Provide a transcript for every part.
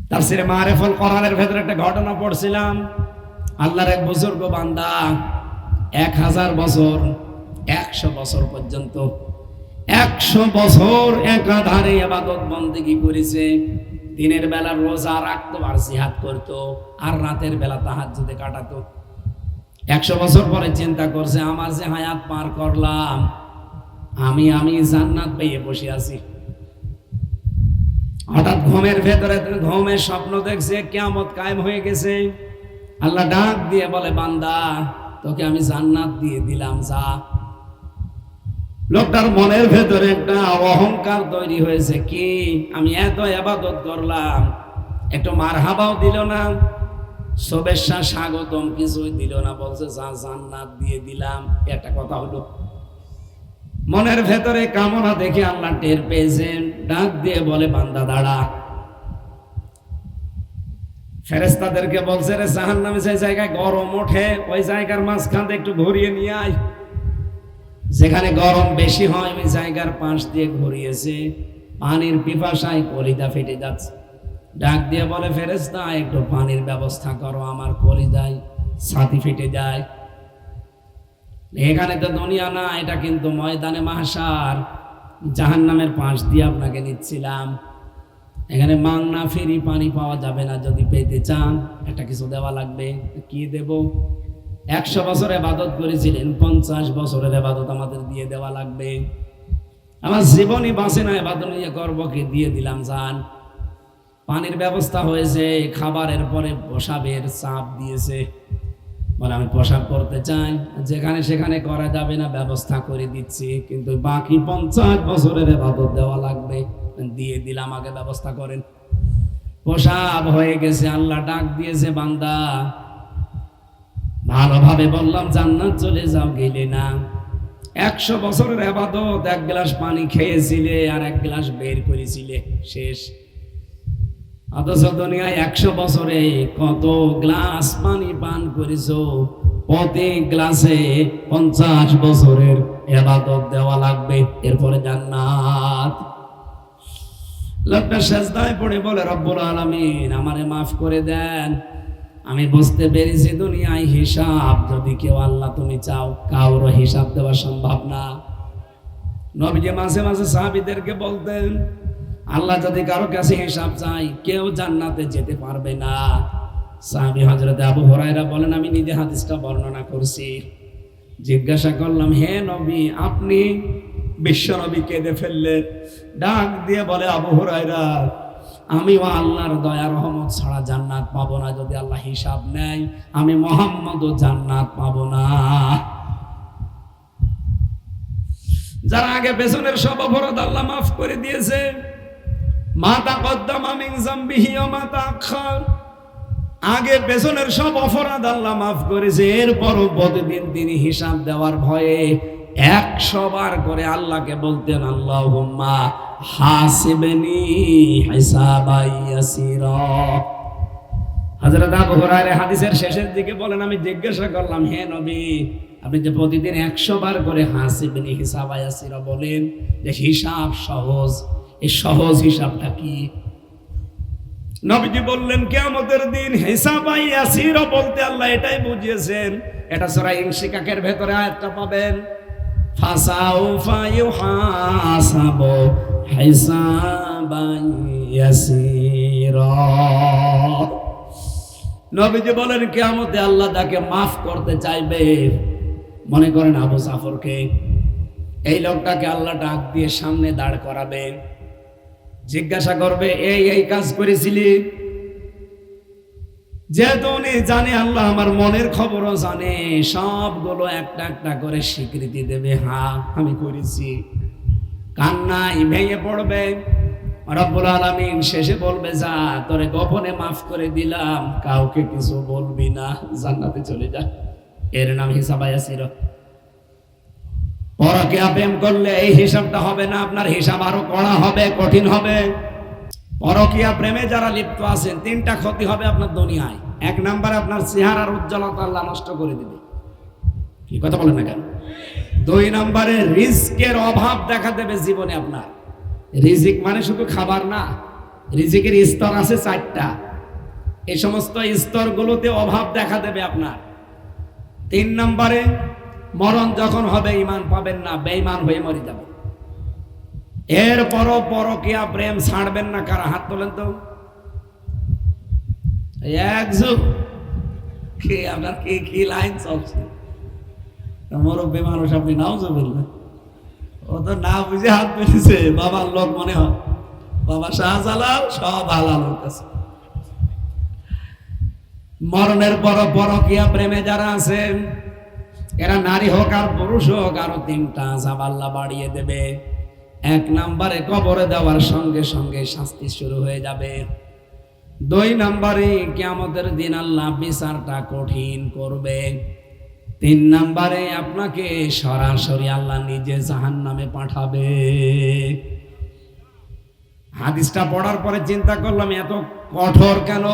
তাফসীরে মারিফুল কোরআনের ভেতরে একটা ঘটনা পড়ছিলাম। আল্লাহর এক বুজুর্গ বান্দা 1000 বছর 100 বছর পর্যন্ত 100 বছর একাধারে ইবাদত বন্দেগী করেছে। দিনের বেলা রোজা রাখতো আর জিহাদ করতো, আর রাতের বেলা তাহাজ্জুদে কাটাতো। 100 বছর পরে চিন্তা করছে, আমার যে হায়াত পার করলাম, আমি জান্নাত পেয়ে বসে আছি। হঠাৎ ঘুমের ভেতরে ঘুমের স্বপ্ন দেখছে কিয়ামত কায়েম হয়ে গেছে। আল্লাহ ডাক দিয়ে বলে, বান্দা তোকে আমি জান্নাত দিয়ে দিলাম, যা। লোকটার মনের ভেতরে একটা অহংকার তৈরি হয়েছে, কি আমি এত ইবাদত করলাম, একটু মারহাবাও দিল না, শুভেচ্ছা স্বাগতম কিছুই দিল না, বলছে যা জান্নাত দিয়ে দিলাম। একটা কথা হলো, মনের ভেতরে কামনা দেখে আল্লাহ টের পেয়েছেন, ডাক দিয়ে বলে, বান্দা দাঁড়া। ফেরেশতাদেরকে বলছে, রে জাহান্নামে যে জায়গায় গরম ওঠে ওই জায়গার মাঝখানে একটু ঘুরিয়ে নিয়ে আয়। যেখানে গরম বেশি হয় ওই জায়গার পাশ দিয়ে ঘুরিয়েছে, পানির পিপাসায় কলিজা ফেটে যাচ্ছে। ডাক দিয়ে বলে, ফেরেশতা একটু পানির ব্যবস্থা করো, আমার কলিজায় ছাতি ফেটে যায়। এখানে তো দুনিয়া না, এটা কিন্তু ময়দানে মাহশার, জাহান্নামের পাশ দিয়ে আপনাকে নিচ্ছিলাম। এখানে মাংনা ফ্রি পানি পাওয়া যাবে না, যদি পেতে চান একটা কিছু দেওয়া লাগবে। কি দেব? 100 বছর ইবাদত করেছিলেন, 50 বছরের ইবাদত আমাদের দিয়ে দেওয়া লাগবে। আমার জীবনই বাঁচে না, ইবাদত নিয়ে করবো কি, দিয়ে দিলাম যান। পানির ব্যবস্থা হয়েছে, খাবারের পরে প্রসাবের চাপ দিয়েছে, বলে আমি প্রসাব করতে চাই, যেখানে সেখানে করা যাবে না, ব্যবস্থা করে দিচ্ছি, কিন্তু বাকি 50 বছরের ইবাদত দেওয়া লাগবে, দিয়ে দিলাম, আগে ব্যবস্থা করেন। প্রসাব হয়ে গেছে, আল্লাহ ডাক দিয়েছে, বান্দা ভালোভাবে বললাম জান্নাত চলে যাও, গেলে না। 100 বছরের ইবাদত, 1 গ্লাস পানি খেয়েছিলে আর 1 গ্লাস বের করেছিলে, শেষ। অথচ দুনিয়ায় 100 বছরে কত গ্লাস পানি পান করেছো, প্রত্যেক গ্লাসে 50 বছরের ইবাদত দেওয়া লাগবে, এরপরে জান্নাত। লোকটা সেজদায় পড়ে বলে, রব্বুল আলামিন আমারে মাফ করে দেন, আমি বুঝতে পেরেছি দুনিয়ায় হিসাব যদি কেউ আল্লাহ তুমি চাও, কারো হিসাব দেওয়া সম্ভব না। নবীজি মাঝে মাঝে সাহাবীদেরকে বলতেন, আল্লাহ যদি কারো কাছে হিসাব চাই, কেউ জান্নাতে যেতে পারবে না। সাহাবী হযরত আবু হুরায়রা বলেন, আমি নিজে হাদিসটা বর্ণনা করছি। জিজ্ঞাসা করলাম, হে নবী, আপনি বিশ্ব নবী কেঁদে ফেললেন। ডাক দিয়ে বলে, আবু হুরায়রা, আমিও আল্লাহর দয়া রহমত ছাড়া জান্নাত পাবো না। যদি আল্লাহ হিসাব নেয়, আমি মুহাম্মদও জান্নাত পাবো না। যারা আগে পেছনের সব অপরাধ আল্লাহ মাফ করে দিয়েছে, মা তাকদ্দামা মিন যামবিহি ওয়া মা তাআখার, আগে পেছনের সব অপরাধ আল্লাহ মাফ করেছে, এরপরও প্রতিদিন তিনি হিসাব দেওয়ার ভয়ে 100 বার করে আল্লাহকে বলতেন, আল্লাহুম্মা হাসিবনি হিসাবান ইয়াসিরা। হযরত আবু হুরায়রা হাদিসের শেষের দিকে বলেন, আমি জিজ্ঞাসা করলাম, হে নবী, আপনি যে প্রতিদিন 100 বার করে হাসিবনি হিসাবান ইয়াসিরা বলেন, যে হিসাব সহজ, এই সহজ হিসাবটা কি? নবীজি বললেন, কিয়ামতের দিন হিসাবান ইয়াসিরা বলতে আল্লাহ এটাই বুঝিয়েছেন, এটা সূরা ইনশিকাকের ভেতরে আয়াতটা পাবেন, ফাসাউফা ইউহাসাবু হিসাবান ইয়াসিরা। নবীজি বলেন, কিয়ামতে আল্লাহ তাকে মাফ করতে চাইবে। মনে করেন আবু জাফরকে, এই লোকটাকে আল্লাহ ডাক দিয়ে সামনে দাঁড় করাবে, জিজ্ঞাসা করবে, এই কাজ করেছিলি? যেহেতু উনি জানে আল্লাহ আমার মনের খবরও জানে, সবগুলো একটা একটা করে স্বীকৃতি দেবে, হ্যাঁ আমি করেছি। কান্নায় ভেঙে পড়বে। রব্বুল আলামিন শেষে বলবে, যা, তোরে গোপনে মাফ করে দিলাম, কাউকে কিছু বলবি না, জান্নাতে চলে যা। এর নাম হিসাবান ইয়াসিরা। পরকীয়া প্রেম করলে এই হিসাবটা হবে না, আপনার হিসাব আরো কড়া হবে, কঠিন হবে। পরকীয়া প্রেমে যারা লিপ্ত আছেন, 3টা ক্ষতি হবে আপনার দুনিয়ায়। 1 নম্বরে আপনার চেহারার উজ্জ্বলতা আল্লাহ নষ্ট করে দিবে। কি কথা বলেন না কেন? 2 নম্বরে রিজকের অভাব দেখা দেবে জীবনে আপনার। রিজিক মানে শুধু খাবার না, রিজিকের স্তর আছে 4টা। এই সমস্ত স্তরগুলোতে অভাব দেখা দেবে আপনার। 3 নম্বরে, মরণ যখন হবে ঈমান পাবেন না, বেঈমান হয়ে মরে যাবে। এরপরও পরকীয়া প্রেম ছাড়বেন না। কারা হাত তোলেন তো? একজন কি আপনার কি লাইন চলছে? মুরব্বী মানুষ আপনি নাউজুবিল্লাহ, ও তো না বুঝে হাত পেতেছে। বাবার লোক মনে হয়, বাবা শাহজালাল সব হালাল কাছে। মরণের পর পরকীয়া প্রেমে যারা আছে, এরা নারী হোক আর পুরুষ হোক, আরো 3টা আযাব আল্লাহ বাড়িয়ে দেবে। 1 নম্বরে কবরে দেওয়ার সঙ্গে সঙ্গে শাস্তি শুরু হয়ে যাবে। 2 নম্বরে কিয়ামতের দিন আল্লাহ বিচারটা কঠিন করবে। 3 নম্বরে আপনাকে সরাসরি আল্লাহ নিজে জাহান্নামে পাঠাবে। হাদিসটা পড়ার পরে চিন্তা করলাম, এত কঠোর কেন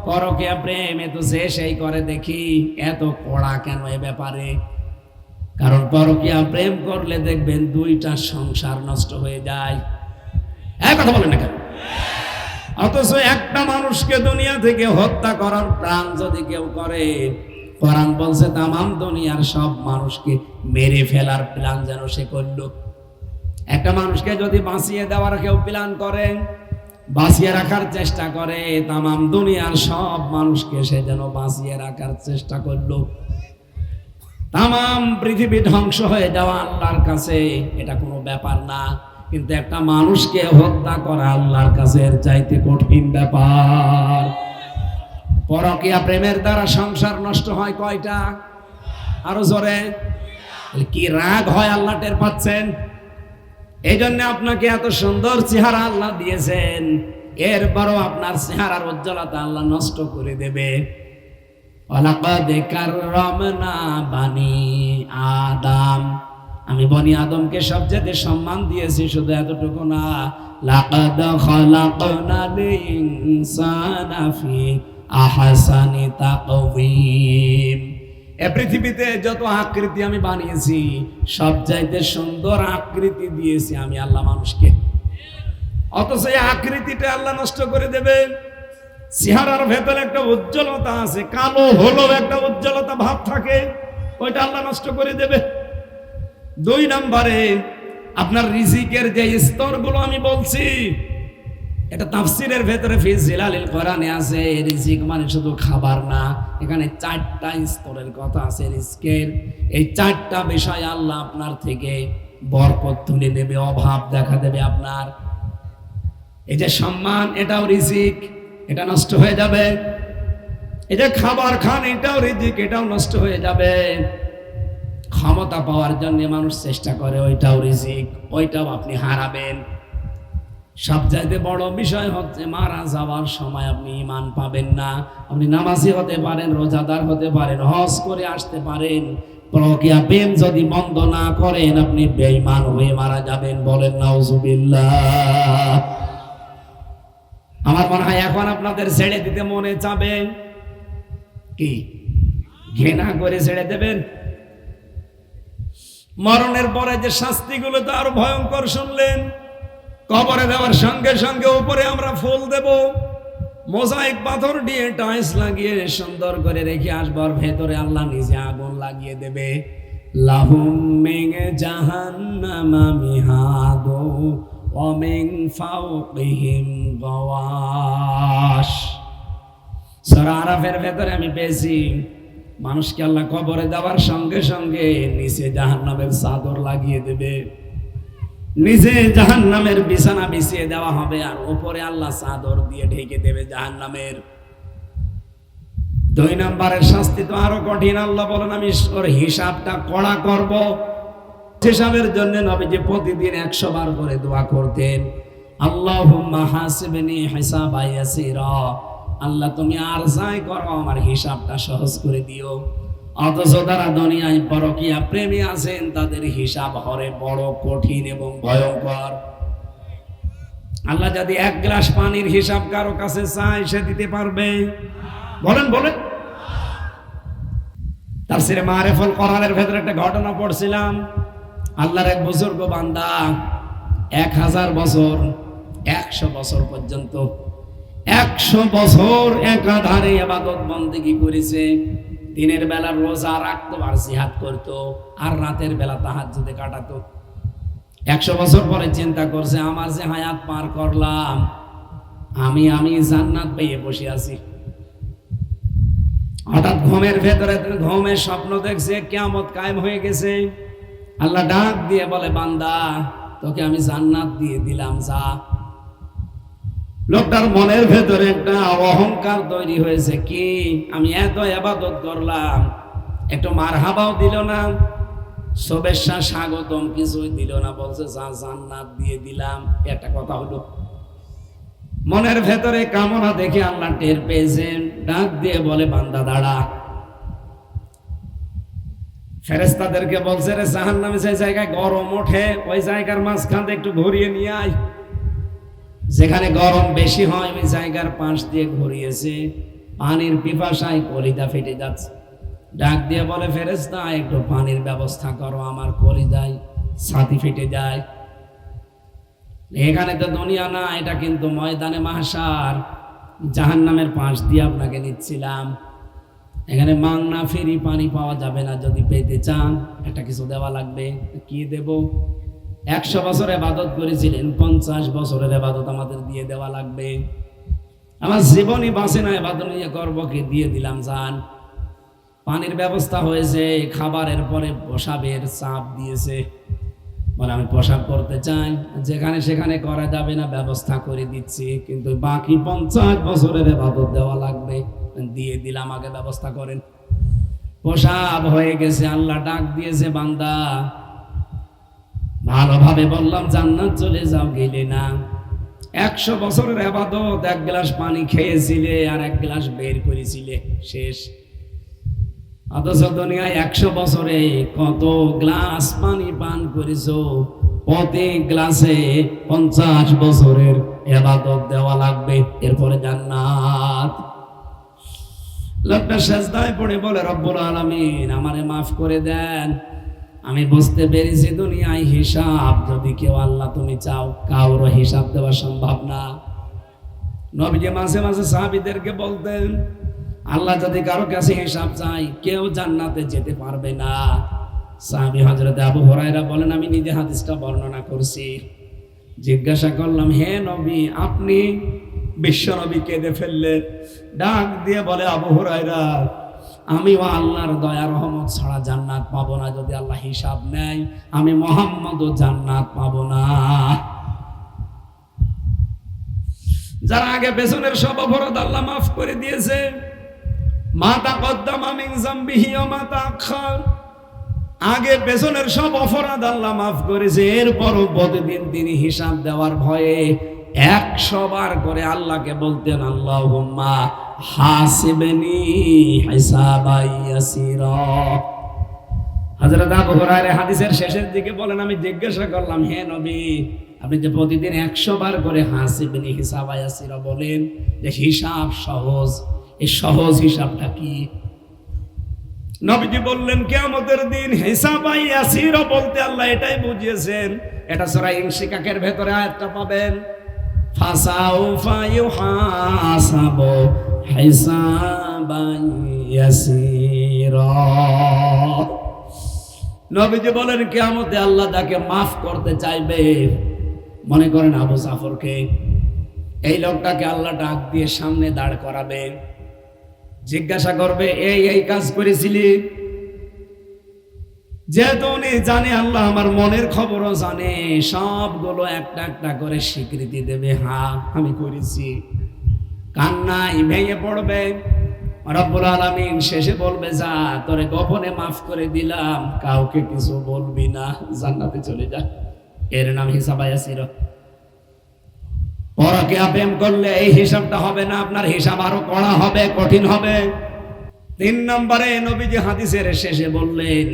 পরকীয়া প্রেম? এত যে সেই করে দেখি, এত কড়া কেন এ ব্যাপারে? কারণ পরকীয়া প্রেম করলে দেখবেন 2টা সংসার নষ্ট হয়ে যায়। এক কথা বলেন না কেন? অথচ একটা মানুষকে দুনিয়া থেকে হত্যা করার প্রাণ যদি কেউ করে, কোরআন বলছে তামাম দুনিয়ার সব মানুষকে মেরে ফেলার প্ল্যান যেন সে করল। একটা মানুষকে যদি বাঁচিয়ে দেওয়ার কেউ প্ল্যান করে, বাঁচিয়ে রাখার চেষ্টা করে, তামাম দুনিয়ার সব মানুষকে সে যেন বাঁচিয়ে রাখার চেষ্টা করল। তামাম পৃথিবী ধ্বংস হয়ে যাওয়া আল্লাহর কাছে এটা কোনো ব্যাপার না, কিন্তু একটা মানুষকে হত্যা করা আল্লাহর কাছে এর চাইতে কঠিন ব্যাপার। পরকীয়া প্রেমের দ্বারা সংসার নষ্ট হয় কয়টা? আরো জোরে কি রাগ হয় আল্লাহ টের পাচ্ছেন? এই জন্য আপনাকে এত সুন্দর চেহারা আল্লাহ দিয়েছেন, এরপরও আপনার চেহারার উজ্জ্বলতা আল্লাহ নষ্ট করে দেবে। ওয়ালাকাদ কাররামনা বানি আদম, আমি বনি আদমকে সবচেয়ে সম্মান দিয়েছি। শুধু এতটুকু না, লাকাদ খালাকনাল ইনসানা ফি আহসানি তাকওয়িম, এ পৃথিবীতে যত আকৃতি আমি বানিয়েছি সবচাইতে সুন্দর আকৃতি দিয়েছি আমি আল্লাহ মানুষকে। অথচ এই আকৃতিটা আল্লাহ নষ্ট করে দেবে। চেহারার ভেতরে একটা উজ্জ্বলতা আছে, কালো হলো একটা উজ্জ্বলতা ভাব থাকে, ওইটা আল্লাহ নষ্ট করে দেবে। 2 নম্বরে, আপনার রিজিকের যে স্তরগুলো আমি বলছি, এটা তাফসীরের ভেতরে ফি জিলালিল কোরআনে আছে। রিজিক মানে শুধু খাবার না, এখানে 4টা স্তরের কথা আছে রিজিকের। এই 4টা বিষয় আল্লাহ আপনার থেকে বরকত তুলে নেবে, অভাব দেখা দেবে আপনার। এই যে সম্মান, এটাও রিজিক, এটা নষ্ট হয়ে যাবে। এই যে খাবার খান, এটাও রিজিক, এটাও নষ্ট হয়ে যাবে। ক্ষমতা পাওয়ার জন্য মানুষ চেষ্টা করে, ওইটাও রিজিক, ওইটাও আপনি হারাবেন। সবচাইতে বড় বিষয় হচ্ছে মারা যাওয়ার সময় আপনি ঈমান পাবেন না। আপনি নামাজি হতে পারেন, রোজাদার হতে পারেন, হজ করে আসতে পারেন, পরকীয়া প্রেম যদি বন্ধ না করেন আপনি বেঈমান হয়ে মারা যাবেন। বলেন নাউজুবিল্লাহ। আমার মনে হয় এখন আপনাদের ছেড়ে দিতে মনে চাবে কি? ঘৃণা করে ছেড়ে দেবেন। মরণের পরে যে শাস্তিগুলো তো আরো ভয়ঙ্কর শুনলেন। কবরে দেওয়ার সঙ্গে সঙ্গে উপরে আমরা ফুল দেব, মোজাইক পাথর দিয়ে টাইলস লাগিয়ে সুন্দর করে রেখে আসবার ভেতরে আল্লাহ নিজে আগুন লাগিয়ে দেবে। লাহুম মিন জাহান্নামা মিহাদু ওয়া মিন ফাওকিহিম গাওয়াশ। সূরা আরাফের ভেতরে আমি পেয়েছি, মানুষকে আল্লাহ কবরে দেওয়ার সঙ্গে সঙ্গে নিচে জাহান্নামের চাদর লাগিয়ে দেবে, নিচে জাহান্নামের বিছানা বিছিয়ে দেওয়া হবে, আর উপরে আল্লাহ চাদর দিয়ে ঢেকে দেবে জাহান্নামের। 2 নম্বরের শাস্তি তো আরো কঠিন। আল্লাহ বলেন আমি ওর হিসাবটা কড়া করব। হিসাবের জন্য নবীজি প্রতিদিন 100 বার করে দোয়া করতেন, আল্লাহুম্মা হাসিবনি হিসাবা ইয়াসিরা, আল্লাহ তুমি আর যাই করো আমার হিসাবটা সহজ করে দিও। অথচ তারা দুনিয়ায় পরকীয়া প্রেমী আছেন, তাদের হিসাব হরে বড় কঠিন এবং ভয়ঙ্কর। আল্লাহ যদি 1 গ্লাস পানির হিসাব কারো কাছে চায় সে দিতে পারবে? বলেন বলেন। তাফসীরে মারিফুল কোরআনের ভেতরে একটা ঘটনা পড়ছিলাম। আল্লাহর এক বুজুর্গ বান্দা 1000 বছর 100 বছর পর্যন্ত 100 বছর একাধারে ইবাদত বন্দেগী করেছে। দিনের বেলা রোজা রাখতো আর জিহাদ করতো, আর রাতের বেলা তাহাজ্জুদে কাটাতো। 100 বছর পরে চিন্তা করছে, আমার যে হায়াত পার করলাম, আমি জান্নাত পেয়ে বসে আছি। হঠাৎ ঘুমের ভেতরে ঘুমের স্বপ্ন দেখছে কিয়ামত কায়েম হয়ে গেছে। আল্লাহ ডাক দিয়ে বলে, বান্দা তোকে আমি জান্নাত দিয়ে দিলাম, যা। লোকটার মনের ভেতরে একটা অহংকার তৈরি হয়েছে, কি আমি এত ইবাদত করলাম, একটু মারহাবাও দিল না, শুভেচ্ছা স্বাগতম কিছুই দিল না, বলছে যা জান্নাত দিয়ে দিলাম। একটা কথা হলো, মনের ভেতরে কামনা দেখে আল্লাহ টের পেয়েছেন, ডাক দিয়ে বলে, বান্দা দাঁড়া। ফেরেশতাদেরকে বলছে, রে জাহান্নামে যে জায়গায় গরম ওঠে, ওই জায়গার মাঝখান দিয়ে একটু ঘুরিয়ে নিয়ে আয়। যেখানে গরম বেশি হয় ওই জায়গার পাশ দিয়ে ঘুরিয়েছে, পানির পিপাসায় কলিজা ফেটে যাচ্ছে। ডাক দিয়ে বলে, ফেরেশতা একটু পানির ব্যবস্থা করো, আমার কলিজায় ছাতি ফেটে যায়। এখানে তো দুনিয়া না, এটা কিন্তু ময়দানে মাহশার, জাহান্নামের পাশ দিয়ে আপনাকে নিচ্ছিলাম। এখানে মাংনা ফ্রি পানি পাওয়া যাবে না, যদি পেতে চান একটা কিছু দেওয়া লাগবে। কি দেব? 100 বছর ইবাদত করেছিলেন, 50 বছরের ইবাদত আমাদের দিয়ে দেওয়া লাগবে। আমার জীবনই বাঁচে না, ইবাদত নিয়ে করবো কি? দিয়ে দিলাম, যান। পানির ব্যবস্থা হয়েছে, খাবারের পরে প্রসাবের চাপ দিয়েছে, বলে আমি প্রসাব করতে চাই, যেখানে সেখানে করা যাবে না, ব্যবস্থা করে দিচ্ছি, কিন্তু বাকি 50 বছরের ইবাদত দেওয়া লাগবে, দিয়ে দিলাম, আগে ব্যবস্থা করেন। প্রসাব হয়ে গেছে, আল্লাহ ডাক দিয়েছে, বান্দা ভালোভাবে বললাম জান্নাত চলে যাও, গেলে না। 100 বছরের ইবাদত, 1 গ্লাস পানি খেয়েছিলে আর 1 গ্লাস বের করেছিলে, শেষ। অথচ দুনিয়ায় 100 বছরে কত গ্লাস পানি পান করেছো, প্রতি গ্লাসে 50 বছরের ইবাদত দেওয়া লাগবে, এরপরে জান্নাত। লোকটা সেজদায় পড়ে বলে, রব্বুল আলামিন আমারে মাফ করে দেন, আমি বুঝতে পেরেছি দুনিয়ায় হিসাব যদি কেউ আল্লাহ তুমি চাও, কারো হিসাব দেওয়া সম্ভব না। নবীজি মাঝে মাঝে সাহাবীদেরকে বলতেন, আল্লাহ যদি কারো কাছে হিসাব চাই, কেউ জান্নাতে যেতে পারবে না। সাহাবী হযরত আবু হুরায়রা বলেন, আমি নিজে হাদিসটা বর্ণনা করছি। জিজ্ঞাসা করলাম, হে নবী, আপনি বিশ্ব নবী কেঁদে ফেললেন। ডাক দিয়ে বলে, আবু হুরায়রা, আমিও আল্লাহর দয়া রহমত ছাড়া জান্নাত পাবো না। যদি আল্লাহ হিসাব নেয়, আমি মুহাম্মদও জান্নাত পাবো না। যারা আগে পেছনের সব অপরাধ আল্লাহ মাফ করে দিয়েছে, মা তাকদ্দামা মিন যামবিহি ওয়া মা তাআখার, আগে পেছনের সব অপরাধ আল্লাহ মাফ করেছে। এরপরও প্রতিদিন তিনি হিসাব দেওয়ার ভয়ে 100 বার করে আল্লাহকে বলতেন, আল্লাহুম্মা হাসিবনি হিসাবান ইয়াসীরা। হযরত আবু হুরায়রা হাদিসের শেষের দিকে বলেন, আমি জিজ্ঞাসা করলাম, হে নবী, আপনি যে প্রতিদিন 100 বার করে হাসিবনি হিসাবান ইয়াসীরা বলেন, যে হিসাব সহজ, এই সহজ হিসাবটা কি? নবীজি বললেন, কিয়ামতের দিন হিসাবান ইয়াসীরা বলতে আল্লাহ এটাই বুঝিয়েছেন, এটা সূরা ইনশিকাকের ভেতরে আয়াতটা পাবেন, ফাসাউফা ইউহাসাবু হিসাবান ইয়াসীরা। নবীজি বলেন, কিয়ামতে আল্লাহ তাকে মাফ করতে চাইবে। মনে করেন আবু জাফরকে, এই লোকটাকে আল্লাহ ডাক দিয়ে সামনে দাঁড় করাবে, জিজ্ঞাসা করবে, এই কাজ করেছিলি? যেহেতু উনি জানে আল্লাহ আমার মনের খবরও জানে, সবগুলো একটা একটা করে স্বীকৃতি দেবে, হ্যাঁ আমি করেছি। কান্নায় ভেঙে পড়বে। রব্বুল আলামিন শেষে বলবে, যা, তোরে গোপনে মাফ করে দিলাম, কাউকে কিছু বলবি না, জান্নাতে চলে যা। এর নাম হিসাব ইয়াসীর। পরকীয়া প্রেম করলে এই হিসাবটা হবে না, আপনার হিসাব আরো কড়া হবে, কঠিন হবে। 3 নম্বরে নবীজি হাদিসের শেষে বললেন,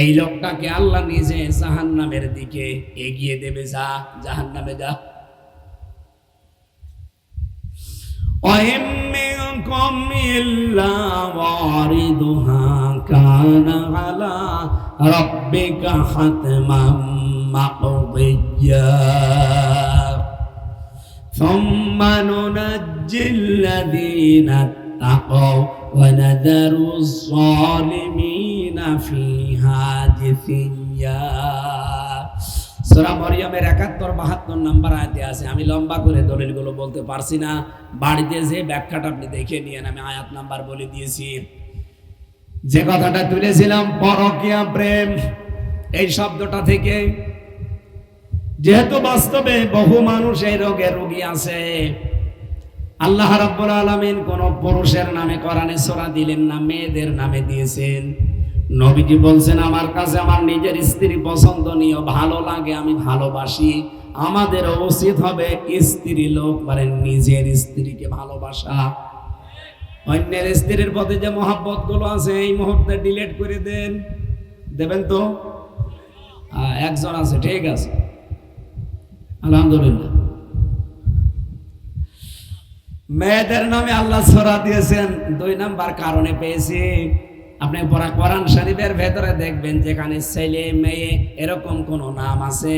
এই লোকটাকে আল্লাহ নিজে জাহান্নামের দিকে এগিয়ে দেবে, যা জাহান্নামে যা। ওয়াইম মিনকুম ইল্লা ওয়ারিদুহা কানা আলা রাব্বিকা হাতমান মাকদিয়্যা। সুম্মা নুনাজ্জিল্লাযীনা তাকাও ওয়া নাযারুজ যালিমিনা ফিহা জিসিয়্যা। সূরা মরিয়মের ৭১ ৭২ নম্বর আয়াতে আছে। আমি লম্বা করে দলিলগুলো বলতে পারছি না, বাড়িতে যে ব্যাখ্যাটা আপনি দেখে নিয়েন, আমি আয়াত নাম্বার বলে দিয়েছি। যে কথাটা তুলেছিলাম পরকীয়া প্রেম, এই শব্দটা থেকে, যেহেতু বাস্তবে বহু মানুষ এই রোগে রোগী আছে, আল্লাহ রাব্বুল আলামিন কোন পুরুষের নামে কোরআনে সূরা দিলেন না, মেয়েদের নামে দিয়েছেন। নবীজি বলছেন আমার কাছে আমার নিজের স্ত্রী পছন্দনীয়, ভালো লাগে, আমি ভালোবাসি। আমাদের উচিত হবে স্ত্রী লোক মানে নিজের স্ত্রীকে ভালোবাসা। অন্যের স্ত্রীর প্রতি যে মহব্বত গুলো আছে এই মুহূর্তে ডিলিট করে দেবেন তো? একজন আছে, ঠিক আছে, আলহামদুলিল্লাহ। মেয়েদের নামে আল্লাহ সূরা দিয়েছেন ২ নাম্বার কারণে পেয়েছি। আপনি পড়া কোরআন শরীফের ভেতরে দেখবেন যেখানে ছেলে মেয়ে এরকম কোন নাম আছে,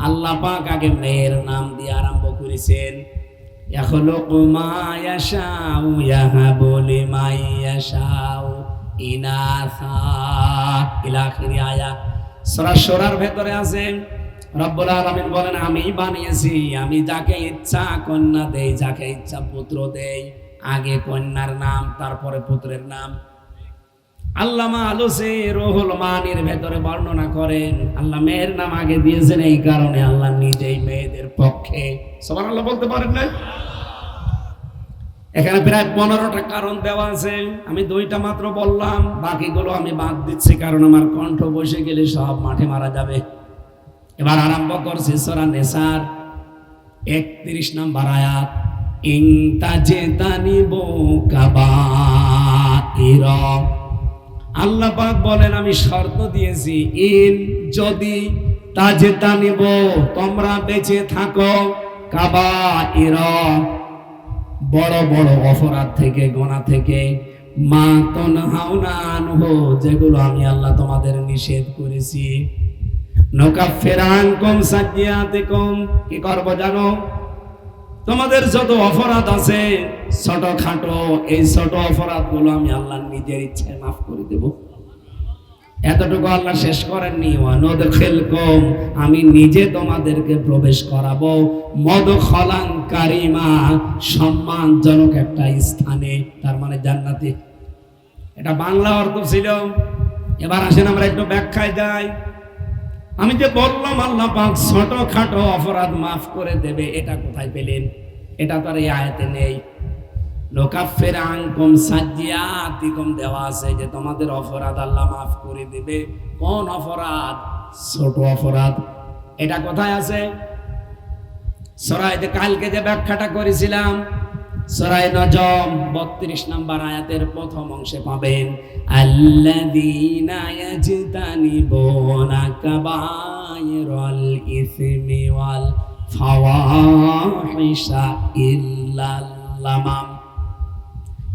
আল্লাহ পাক আগে মেয়ের নাম দিয়ে আরম্ভ করেছেন। ইয়াখলুকু মা ইয়াশাউ ইয়াহাবু লিমান ইয়াশাউ ইনাসা ইলা আখির আয়াত। সূরা শূরার ভেতরে আছে রব্বুল আলামিন বলেন আমি বানিয়েছি, আমি যাকে ইচ্ছা কন্যা দেই, যাকে ইচ্ছা পুত্র দেই। আগে কন্যার নাম, তারপরে পুত্রের নাম। আল্লামা আলুসি রুহুল মানির ভেতরে বর্ণনা করেন আল্লাহ মেয়ের নাম আগে দিয়েছেন এই কারণে আল্লাহ নিজেই মেয়েদের পক্ষে। সুবহানাল্লাহ বলতে পারেন না? এখানে প্রায় 15টা কারণ দেওয়া আছে, আমি 2টা মাত্র বললাম, বাকিগুলো আমি বাদ দিচ্ছি কারণ আমার কণ্ঠ বসে গেলে সব মাঠে মারা যাবে। এবার আরম্ভ করছি সূরা নিসার 31 নম্বর আয়াত। ইন তাজতানিবু কাবাইরা, আল্লাহ পাক বলেন আমি শর্ত দিয়েছি, ইন যদি, তাজতানিব তোমরা বেঁচে থাকো, কাবাইরা বড় বড় অপরাধ থেকে, গুনাহ থেকে, মা তানহাউনা আনহু যেগুলো আমি আল্লাহ তোমাদের নিষেধ করেছি, নুকাফির আনকুম সাইয়্যাতিকুম কি করব জানো? তোমাদের যত অপরাধ আছে ছোটখাটো, এই ছোট অপরাধগুলো আমি আল্লাহ নিজের ইচ্ছায় মাফ করে দেব। এতটুকু আল্লাহ শেষ করেননি, ওয়ানুদখিলকুম আমি নিজে তোমাদেরকে প্রবেশ করাবো, মদখলান কারিমা সম্মানজনক একটা স্থানে, তার মানে জান্নাতে। এটা বাংলা অর্থ ছিল। এবার আসেন আমরা একটু ব্যাখ্যায় যাই। আমি যে বললাম আল্লাহ পাক ছোটখাটো অপরাধ মাফ করে দেবে, এটা কোথায় পেলেন? এটা তো আর এই আয়াতে নেই। নুকাফির আনকুম সাইয়্যাতিকুম দেওয়া আছে যে তোমাদের অপরাধ আল্লাহ মাফ করে দেবে। কোন অপরাধ? ছোট অপরাধ। এটা কোথায় আছে? সূরায়ে কালকে যে ব্যাখ্যাটা করেছিলাম সূরা নজম 32 নম্বর আয়াতের প্রথম অংশে পাবেন, আল্লাযীনা ইয়াজতানিবুনা কাবায়িরাল ইসমি ওয়াল ফাওয়াহিশা ইল্লাল লামাম।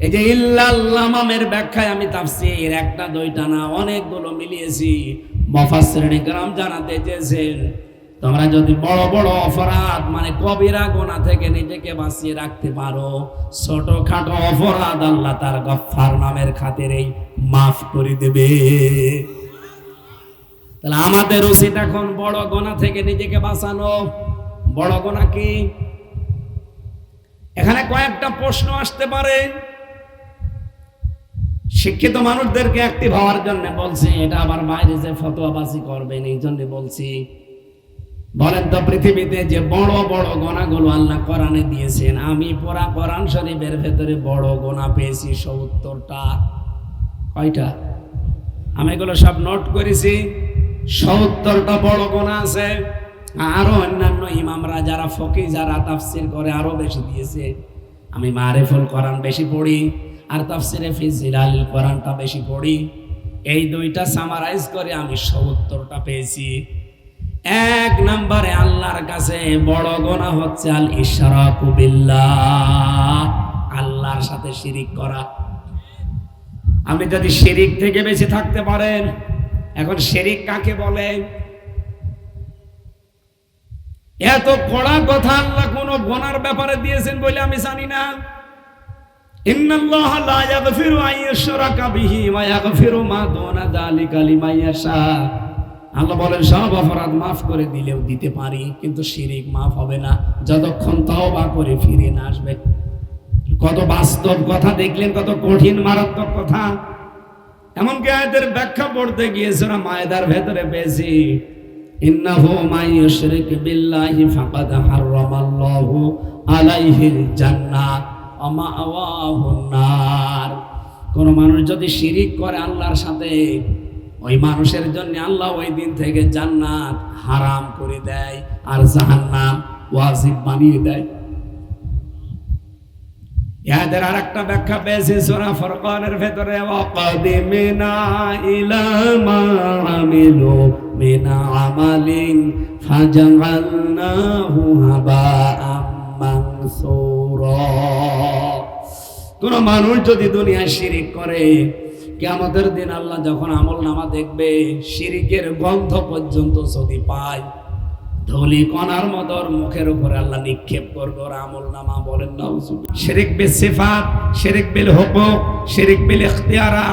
এই যে ইল্লাল লামামের ব্যাখ্যায় আমি তাফসীর 1টা 2টা না অনেকগুলো মিলিয়েছি। মুফাসসিরিন کرام জানাতে চেয়েছেন তোমরা যদি বড় বড় অপরাধ মানে কবিরা গুনাহ থেকে নিজেকে বাঁচিয়ে রাখতে পারো, ছোটখাটো অপরাধ আল্লাহ তার গফফার নামের খাতিরেই মাফ করে দেবে। তাহলে আমাদের উচিত এখন বড় গুনাহ থেকে নিজেকে বাঁচানো। বড় গুনাহ কি? এখানে কয়েকটা প্রশ্ন আসতে পারে। শিক্ষিত মানুষদেরকে অ্যাক্টিভ হওয়ার জন্য বলছি, এটা আবার বাইরে যে ফতোয়াবাজি করবেন এই জন্য বলছি। বলেন তো পৃথিবীতে যে বড় বড় গুনাহগুলো আল্লাহ কোরআনে দিয়েছেন, আমি পুরা কোরআন শরীফের ভেতরে বড় গুনাহ পেয়েছি 70টা। কয়টা? আমি এগুলো সব নোট করেছি। 70টা বড় গুনাহ আছে। আরো অন্যান্য ইমামরা যারা ফকি যারা তাফসীর করে আরো বেশি দিয়েছে। আমি মারিফুল কোরআন বেশি পড়ি আর তাফসীরে ফি জিলালিল কোরআনটা বেশি পড়ি। এই 2টা সামারাইজ করে আমি 70টা পেয়েছি। 1 নম্বরে আল্লাহর কাছে বড় গুনাহ হচ্ছে আল ইশরাকু বিল্লাহ, আল্লাহর সাথে শিরিক করা। আমি যদি শিরিক থেকে বেঁচে থাকতে পারেন, এখন শিরিক কাকে বলে? এত কড়া কথা আল্লাহ কোন গোনার ব্যাপারে দিয়েছেন বলে আমি জানি না। ইন্নাল্লাহা লা ইয়াগফিরু আন ইউশরাকা বিহি ওয়া ইয়াগফিরু মা দুনা যালিকা লিমান ইয়াশা। আল্লাহ বলেন সব অপরাধ মাফ করে দিলেও দিতে পারি, কিন্তু শিরিক মাফ হবে না যতক্ষণ তওবা করে ফিরে না আসবে। কত বাস্তব কথা দেখলেন, কত কঠিন মারাত্মক কথা। এমনকি আয়াতের ব্যাখ্যা পড়তে গিয়ে সূরা মায়েদার ভেতরে পেয়েছি, ইন্নাহু মান ইউশরিক বিল্লাহি ফাকাদ হারামাল্লাহু আলাইহিল জান্নাহ ওয়া মাআওয়াহুন নার। কোন মানুষ যদি শিরিক করে আল্লাহর সাথে, ওই মানুষের জন্য আল্লাহ ওই দিন থেকে জান্নাত হারাম করে দেয় আর জাহান্নাম ওয়াজিব বানিয়ে দেয়। ইয়াদের আরেকটা ব্যাখ্যা পেয়েছে সূরা ফুরকানের ভেতরে, ওয়াকাদিমিনা ইলা মা আমিলু মিন আমালিন ফাজাআলনাহু হাবাআম মানসুরা। কোন মানুষ যদি দুনিয়ায় শিরিক করে, কিয়ামতের দিন আল্লাহ যখন আমলনামা দেখবে, শিরিকের গন্ধ পর্যন্ত যদি পায়, ধুলি কণার মতো মুখের উপরে আল্লাহ নিক্ষেপ করবে ওর আমলনামা। বলেন না শিরিক বিল সিফাত, শিরিক বিল হুকুক, শিরিক বিল ইখতিয়ারা,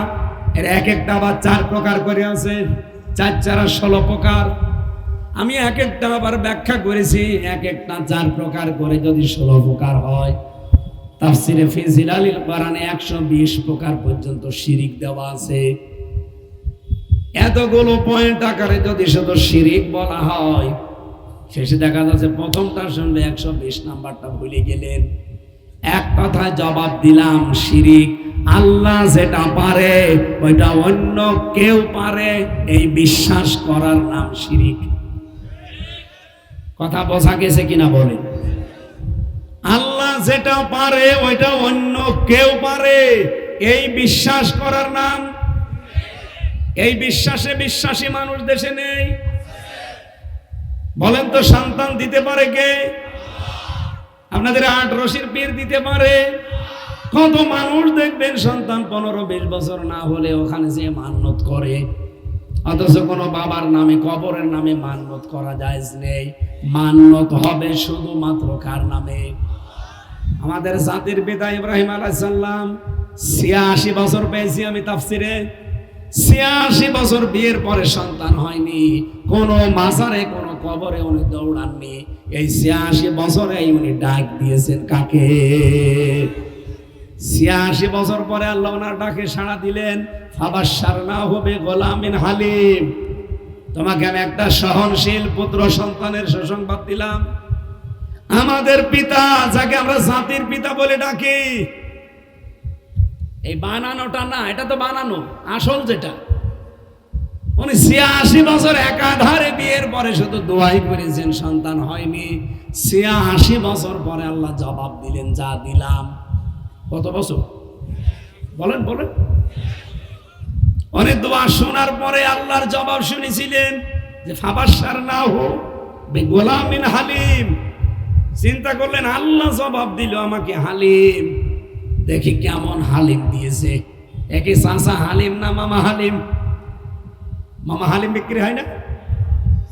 এর এক একটা আবার 4 প্রকার করে আছে। 4 4 16 প্রকার। আমি এক একটা আবার ব্যাখ্যা করেছি, এক একটা 4 প্রকার করে যদি 16 প্রকার হয়, তাফসিরে ফি জিলালিল কোরআনে 120 প্রকার পর্যন্ত শিরিক দেওয়া আছে। এতগুলো পয়েন্ট আকারে যদি শুধু শিরিক বলা হয়, শেষে দেখা যাচ্ছে প্রথমটা শুনলে 120 নাম্বারটা ভুলে গেলেন। এক কথায় জবাব দিলাম, শিরিক আল্লাহ যেটা পারে ওইটা অন্য কেউ পারে, এই বিশ্বাস করার নাম শিরিক। কথা বোঝা গেছে কিনা বলে? আল্লাহ যেটা পারে ওইটা অন্য কেউ পারে, এই বিশ্বাস করার নাম। এই বিশ্বাসে বিশ্বাসী মানুষ দেশে নেই। বলেন তো সন্তান দিতে পারে কে? আপনাদের 8 রশির পীর দিতে পারে? কত মানুষ দেখবেন সন্তান 15-20 বছর না হলে ওখানে যে মান্যত করে, অথচ কোনো বাবার নামে কবরের নামে মান্যত করা জায়েজ নেই। মান্যত হবে শুধুমাত্র কার নামে? আমাদের জাতির পিতা ইব্রাহিম আলাইহিস সালাম 86 বছর পেয়েছি আমি তাফসিরে। 86 বছর বিয়ের পরে সন্তান হয়নি, কোন মাজারে কোন কবরে উনি দৌড়াননি। এই 86 বছরে উনি ডাক দিয়েছেন কাকে? 86 বছর পরে আল্লাহ ওনার ডাকে সাড়া দিলেন, ফাবাশশারনাহু বিগুলামিন হালিম। তোমাকে আমি একটা সহনশীল পুত্র সন্তানের সুসংবাদ দিলাম। আমাদের পিতা, যাকে আমরা জাতির পিতা বলে ডাকি, এই বানানোটা না, এটা তো বানানো, আসল যেটা, উনি 86 বছর একাধারে বিয়ের পরে শুধু দোয়াই করেছেন, সন্তান হয়নি। 86 বছর পরে আল্লাহ জবাব দিলেন, যা দিলাম। কত বছর বলেন বলেন? অনেক দোয়া শোনার পরে আল্লাহর জবাব শুনেছিলেন যে ফাবাশশারনাহু বিগুলামিন হালিম। চিন্তা করলেন, আল্লাহ জবাব দিল আমাকে হালিম, দেখি কেমন হালিম দিয়েছে। একই চাচা হালিম না মামা হালিম? মামা হালিম বিক্রি হয় না,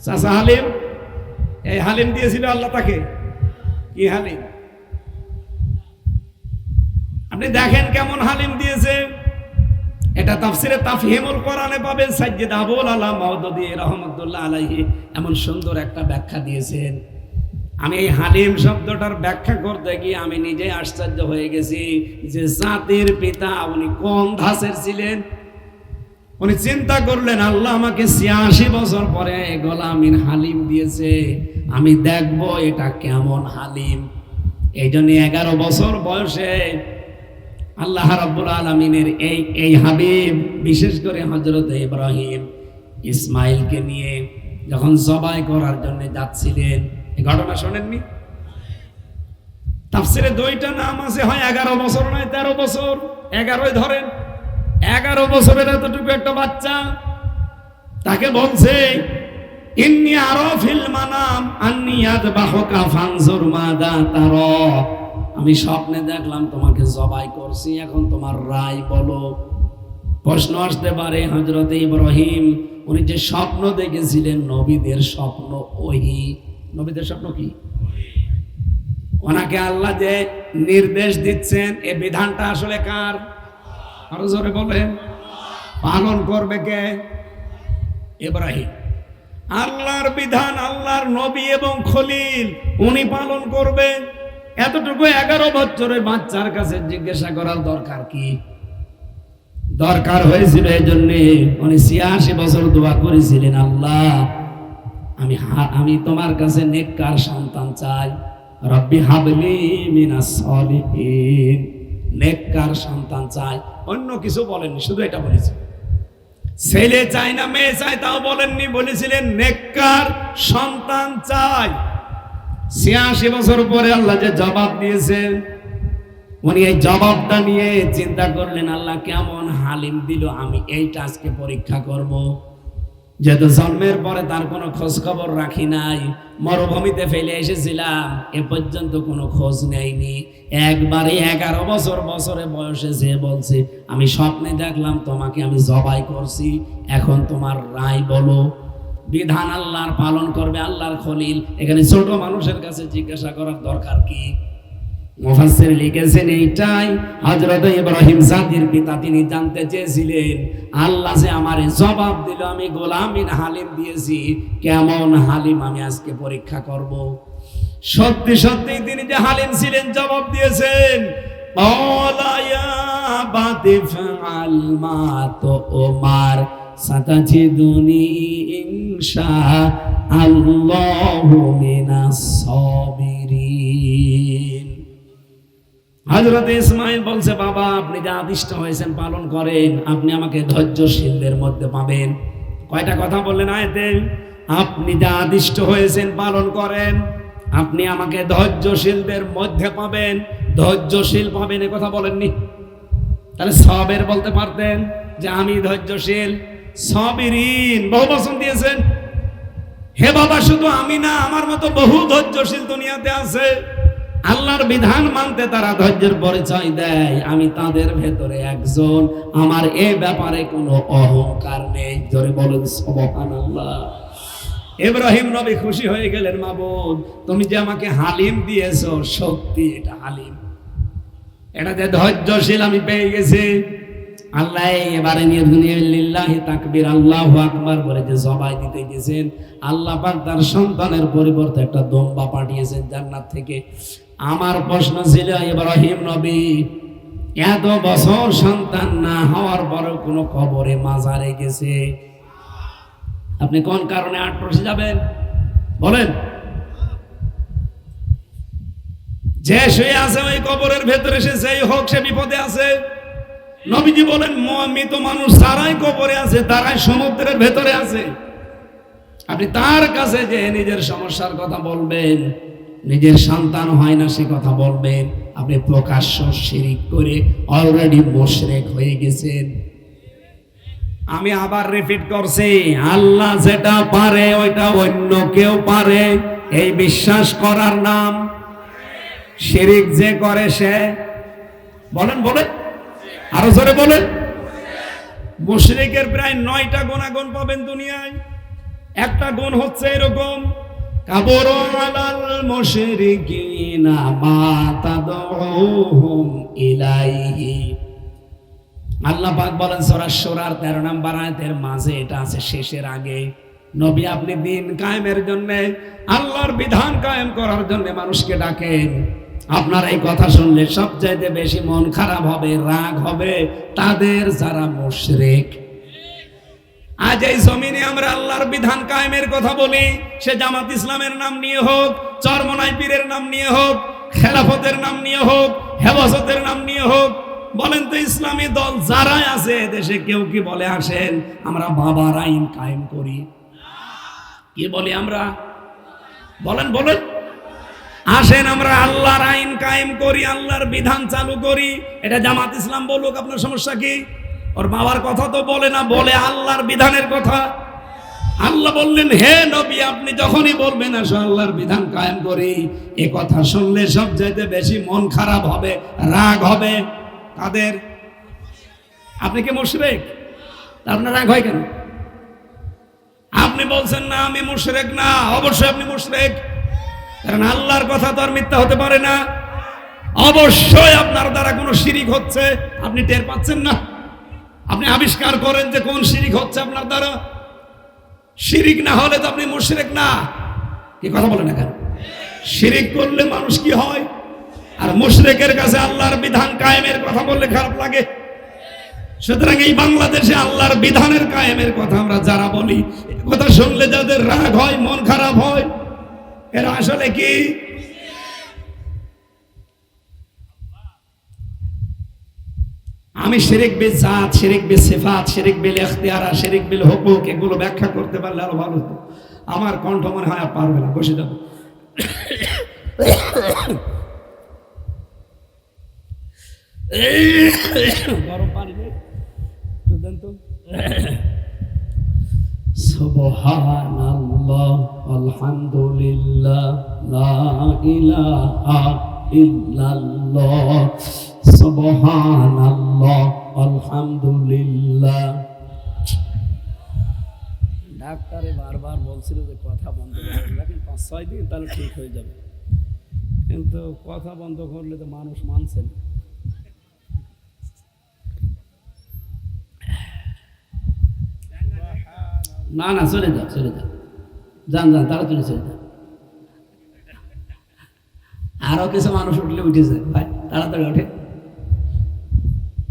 চাচা হালিম। এই হালিম দিয়েছিল আল্লাহ তাকে। কি হালিম? আপনি দেখেন কেমন হালিম দিয়েছে। এটা তাফসিরে তাফহিমুল কোরআনে পাবেন, সাইয়্যিদ আবুল আলা মাওদুদী রাহমাতুল্লাহ আলাইহি এমন সুন্দর একটা ব্যাখ্যা দিয়েছেন। আমি এই হালিম শব্দটার ব্যাখ্যা করতে গিয়ে আমি নিজে আশ্চর্য হয়ে গেছি যে জাতির পিতা উনি কোন ধাঁচের ছিলেন। উনি চিন্তা করলেন, আল্লাহ আমাকে 86 বছর পরে গোলামিন হালিম দিয়েছে, আমি দেখব এটা কেমন হালিম। এই জন্য 11 বছর বয়সে আল্লাহ রাব্বুল আলামিনের এই হাবিব, বিশেষ করে হযরত ইব্রাহিম ইসমাইলকে নিয়ে যখন জবাই করার জন্য যাচ্ছিলেন, এই ঘটনা শোনেননি? তাফসিরে 2টা নাম আছে, হয় 11 বছর নয় 13 বছর, 11ই ধরেন। 11 বছরের এতটুকু একটা বাচ্চা, তাকে বলছে ইন্নী আরা ফিল মানাম আন্নী আযবাহুকা ফানজুর মাযা তারা। আমি স্বপ্নে দেখলাম তোমাকে জবাই করছি, এখন তোমার রায় বলো। প্রশ্ন আসতে পারে, হযরত ইব্রাহিম উনি যে স্বপ্ন দেখেছিলেন, নবীদের স্বপ্ন ওহী, নবীদের স্বপ্ন কি? ওনাকে আল্লাহ যে নির্দেশ দিচ্ছেন, এ বিধানটা আসলে কার? আরো জোরে বলেন। পালন করবে কে? ইব্রাহিম। আল্লাহর বিধান আল্লাহর নবী এবং খলিল উনি পালন করবেন। এতটুকু 11 বছরের বাচ্চার কাছে জিজ্ঞাসা করার দরকার কি? দরকার হয়েছিল এই জন্য উনি 86 বছর দোয়া করেছিলেন, আল্লাহ আমি তোমার কাছে নেককার সন্তান চাই, রব্বি হাবলি মিনাস সলিহিন, নেককার সন্তান চাই। অন্য কিছু বলেননি, শুধু এটা বলেছেন। ছেলে চাই না মেয়ে চাই তাও বলেননি, বলেছিলেন নেককার সন্তান চাই। 86 বছর পরে আল্লাহ যে জবাব দিয়েছেন, উনি এই জবাবটা নিয়ে চিন্তা করলেন, আল্লাহ কেমন হালিম দিল, আমি এইটা আজকে পরীক্ষা করব। যেহেতু জন্মের পরে তার কোনো খোঁজ খবর রাখি নাই, মরুভূমিতে ফেলে এসেছিলাম, এ পর্যন্ত কোনো খোঁজ নেয়নি। একবারে 11 বছরে বয়সে যে বলছে, আমি স্বপ্নে দেখলাম তোমাকে আমি জবাই করছি, এখন তোমার রায় বলো। বিধান আল্লাহর পালন করবে আল্লাহর খলিল, এখানে ছোট মানুষের কাছে জিজ্ঞাসা করার দরকার কি? মুফাসসির লিখেছেন এইটাই হযরত ইব্রাহিম জাতির পিতা, তিনি জানতে চেয়েছিলেন আল্লাহ যে আমারে জবাব দিল, আমি গোলামিন হালিম দিয়েছি, কেমন হালিম আমি আজকে পরীক্ষা করব। সত্যি সত্যি তিনি যে হালিম ছিলেন জবাব দিয়েছেন, ক্বালা ইয়া আবাতি ফাআল মা তুমার সাতাজিদুনি ইনশাআল্লাহু মিনাস সাবিরিন। হযরত ইসমাঈল বলছে, বাবা আপনি যা আদিষ্ট হয়েছেন পালন করেন, আপনি আমাকে ধৈর্যশীলদের মধ্যে পাবেন। কয়টা কথা বললেন আয়াতে? আপনি যা আদিষ্ট হয়েছেন পালন করেন, আপনি আমাকে ধৈর্যশীলদের মধ্যে পাবেন। ধৈর্যশীল পাবেন এ কথা বলেননি, তাহলে সবের বলতে পারতেন যে আমি ধৈর্যশীল। সাবিরিন বহু বচন দিয়েছেন। হে বাবা, শুধু আমি না, আমার মতো বহু ধৈর্যশীল দুনিয়াতে আছে। আল্লাহর বিধান মানতে তারা ধৈর্যের পরিচয় দেয়, আমি তাদের ভেতরে একজন। আমার এ ব্যাপারে কোনো অহংকার নেই। জোরে বলুন সুবহানাল্লাহ। ইব্রাহিম নবী খুশি হয়ে গেলেন, মাবুদ তুমি যে আমাকে হালিম দিয়েছো, সত্যি এটা হালিম, এটা যে ধৈর্যশীল আমি পেয়ে গেছি। আল্লাহ এবারে লিল্লাহি তাকবীর, আল্লাহু আকবার বলে যে জবাই দিতে গেছেন, আল্লাহ পাক তার সন্তানের পরিবর্তে একটা দম্বা পাঠিয়েছেন জান্নাত থেকে। আমার প্রশ্ন ছিল, ইব্রাহিম নবী এত বছর সন্তান না হওয়ার পরেও কোন কবরে মাজারে গেছে, আপনি কোন কারণে আটপ্রসে যাবেন বলেন? যে শুয়ে আছে ওই কবরের ভেতরে, সে যেই হোক সে বিপদে আছে। নবীজি বলেন, মৃত মানুষ যারাই কবরে আছে তারাই সমুদ্রের ভেতরে আছে। আপনি তার কাছে যে নিজের সমস্যার কথা বলবেন, নিজের সন্তান হয় না সে কথা বলবেন, আপনি প্রকাশ্য শিরিক করে অলরেডি মুশরিক হয়ে গেছেন। আমি আবার রিপিট করছি, আল্লাহ যেটা পারে ওইটা অন্য কেউ পারে, এই বিশ্বাস করার নাম শিরিক। যে করে সে, বলেন বলেন আরো জোরে বলেন। মুশরিকের প্রায় 9টা গুণাগুণ পাবেন দুনিয়ায়। একটা গুণ হচ্ছে এরকম, কাবুরু আলাল মুশরিকিনা মা তাদউহুম ইলাইহি। আল্লাহ পাক বলেন সূরা শূরার 13 নম্বর আয়াতের মাঝে, এটা আছে শেষের আগে। নবী আপনি দিন কায়েমের জন্য, আল্লাহর বিধান কায়েম করার জন্য মানুষকে ডাকেন। আপনার এই কথা শুনলে সবচাইতে বেশি মন খারাপ হবে, রাগ হবে তাদের যারা মুশরিক। আজ এই জমিনে আমরা আল্লাহর বিধান কায়েমের কথা বলি, সে জামাত ইসলামের নাম নিয়ে হোক, চরমনাই পীরের নাম নিয়ে হোক, খেলাফতের নাম নিয়ে হোক, হেফাজতের নাম নিয়ে হোক। বলেন তো ইসলামী দল যারাই আছে দেশে, কেউ কি বলে আসেন আমরা বাবার আইন কায়েম করি? কি বলি আমরা? বলেন বলেন। আসেন আমরা আল্লাহর আইন কায়েম করি, আল্লাহর বিধান চালু করি। এটা জামাত ইসলাম বলুক, আপনার সমস্যা কি? ওর বাবার কথা তো বলে না, বলে আল্লাহর বিধানের কথা। আল্লাহ বললেন, হে নবী আপনি যখনই বলবেন আসো আল্লাহর বিধান কায়েম করি, এ কথা শুনলে সবচাইতে বেশি মন খারাপ হবে, রাগ হবে কাদের? আপনি কি মুশরিক? আপনার রাগ হয় কেন? আপনি বলছেন না আমি মুশরিক না, অবশ্যই আপনি মুশরিক। কারণ আল্লাহর কথা তো আর মিথ্যা হতে পারে না। অবশ্যই আপনার দ্বারা কোনো শিরিক হচ্ছে, আপনি টের পাচ্ছেন না? আপনি আবিষ্কার করেন যে কোন শিরিক হচ্ছে আপনার দ্বারা। শিরিক না হলে তো আপনি মুশরিক না। কি কথা বলেন না কেন? শিরিক করলে মানুষ কি হয়? আর মুশরিকের কাছে আল্লাহর বিধান কায়েমের কথা বললে খারাপ লাগে। সুতরাং এই বাংলাদেশে আল্লাহর বিধানের কায়েমের কথা আমরা যারা বলি, কথা শুনলে যাদের রাগ হয়, মন খারাপ হয়, এরা আসলে কি? আমি শিরিক বিল জাত, শিরিক বিল সিফাত, শিরিক বিল ইখতিয়ার, শিরিক বিল হুকুক এগুলো ব্যাখ্যা করতে পারলে আরো ভালো হতো। আমার কণ্ঠ মনে হয় আর পারবে না, বসে যাবো। গরম পানি দেন তো। সুবহানাল্লাহ, আলহামদুলিল্লাহ, লা ইলাহা ইল্লাল্লাহ, সুবহানাল্লাহ, আলহামদুলিল্লাহ। ডাক্তারে বারবার বলছিল যে কথা বন্ধ করে রাখেন, 5-6 দিন তাহলে ঠিক হয়ে যাবে, কিন্তু কথা বন্ধ করলে তো মানুষ মানছে না। না না, চলে যাও, চলে যাও, যান যান, তাড়াতাড়ি চলে যান। আরো কিছু মানুষ উঠলে উঠেছে, ভাই তাড়াতাড়ি ওঠে।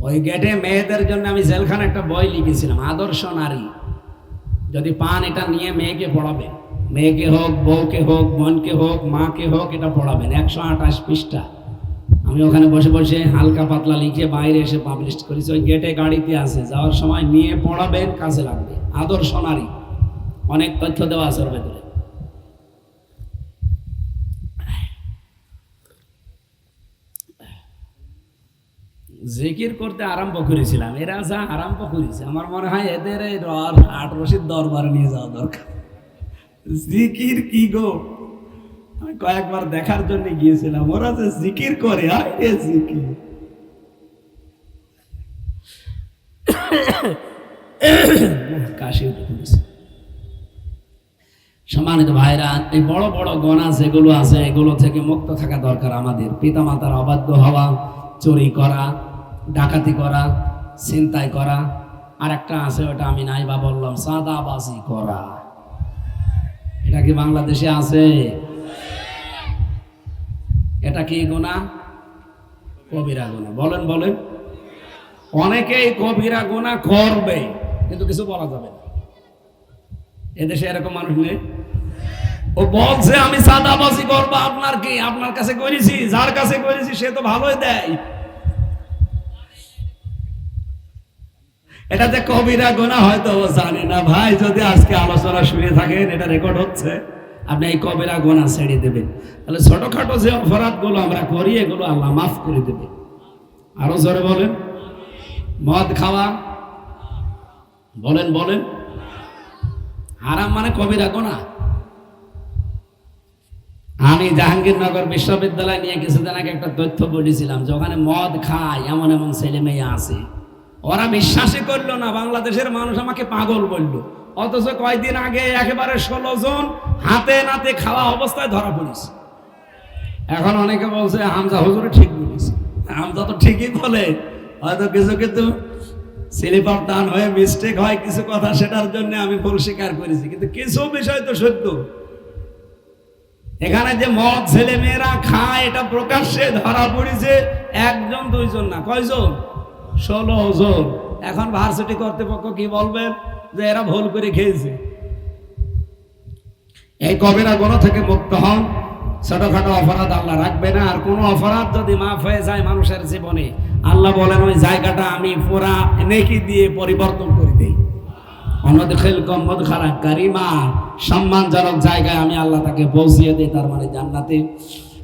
ওই গেটে মেয়েদের জন্য আমি জেলখানে একটা বই লিখেছিলাম, আদর্শ নারী। যদি পান এটা নিয়ে মেয়েকে পড়াবেন, মেয়েকে হোক, বউকে হোক, বোনকে হোক, মাকে হোক, এটা পড়াবেন। 128 পৃষ্ঠা আমি ওখানে বসে বসে হালকা পাতলা লিখে বাইরে এসে পাবলিশ করেছি। ওই গেটে গাড়িতে আছে, যাওয়ার সময় নিয়ে পড়াবেন, কাজে লাগবে। আদর্শ নারী, অনেক তথ্য দেওয়া আছে ওর ভেতরে। জিকির করতে আরম্ভ করেছিলাম, এরা যা আরম্ভ করেছে আমার মনে হয় এদের এই 8 রশিদ দরবারে নিয়ে যাওয়া দরকার। জিকির কি গো, আমি কয়েকবার দেখার জন্য গিয়েছিলাম, ওরা যে জিকির করে, জিকির। কাশি উঠেছে। সম্মানিত ভাইরা, এই বড় বড় গোনা যেগুলো আছে এগুলো থেকে মুক্ত থাকা দরকার আমাদের। পিতা মাতার অবাধ্য হওয়া, চুরি করা, ডাকাতি করা, ছিনতাই করা, আর একটা আছে ওটা আমি নাই বা বললাম, চাঁদাবাজি করা। এটা কি বাংলাদেশে আছে? এটা কি গুনাহ? কবিরা গুনাহ। বলেন বলেন। অনেকেই কবিরা গুনাহ করবে, কিন্তু কিছু বলা যাবে না। এদেশে এরকম মানুষ নেই? ও বলছে আমি চাঁদাবাজি করবো, আপনার কি? আপনার কাছে করেছি, যার কাছে করেছি সে তো ভালোই দেয়। এটা যে কবিরা গুনাহ হয়তো ও জানে না। ভাই, যদি আজকে আলোচনা শুনে থাকেন, এটা রেকর্ড হচ্ছে, আপনি এই কবিরা গুনাহ ছেড়ে দেবেন, তাহলে ছোটখাটো যে অপরাধগুলো আমরা করি এগুলো আল্লাহ মাফ করে দেবে। আরো জোরে বলেন। মদ খাওয়া, বলেন বলেন। হারাম মানে কবিরা গুনাহ। আমি জাহাঙ্গীরনগর বিশ্ববিদ্যালয় নিয়ে কিছুদিন আগে একটা তথ্য বলেছিলাম যে ওখানে মদ খায় এমন এমন ছেলে মেয়ে আছে, ওরা বিশ্বাসই করলো না। বাংলাদেশের মানুষ আমাকে পাগল বলল, অথচ কয়েকদিন আগে একেবারে 16 জন হাতে নাতে খাওয়া অবস্থায় ধরা পড়েছে। এখন অনেকে বলছে হামজা হুজুর ঠিক বলেছে। হামজা তো ঠিকই বলে, হয়তো কিছু কিন্তু স্লিপার টান হয়ে মিস্টেক হয় কিছু কথা, সেটার জন্য আমি ভুল স্বীকার করেছি, কিন্তু কিছু বিষয় তো সত্য। এখানে যে মদ ছেলে মেয়েরা খায় এটা প্রকাশ্যে ধরা পড়েছে, 1 জন 2 জন না, কয়জন? 16 জন। এখন ভার্সিটি কর্তৃপক্ষ কি বলবেন? যে এরা ভুল করে খেয়েছে। এই কবিরা গুনাহ থেকে মুক্ত হন। ছোটখাটো অপরাধ আল্লাহ রাখবে না। আর কোনো অপরাধ যদি মাফ হয়ে যায় মানুষের জীবনে, আল্লাহ বলেন ওই জায়গাটা আমি পুরা নেকি দিয়ে পরিবর্তন করে দেই। সম্মানজনক জায়গায় আমি আল্লাহ তাকে পৌঁছিয়ে দিই, তার মানে জান্নাতে।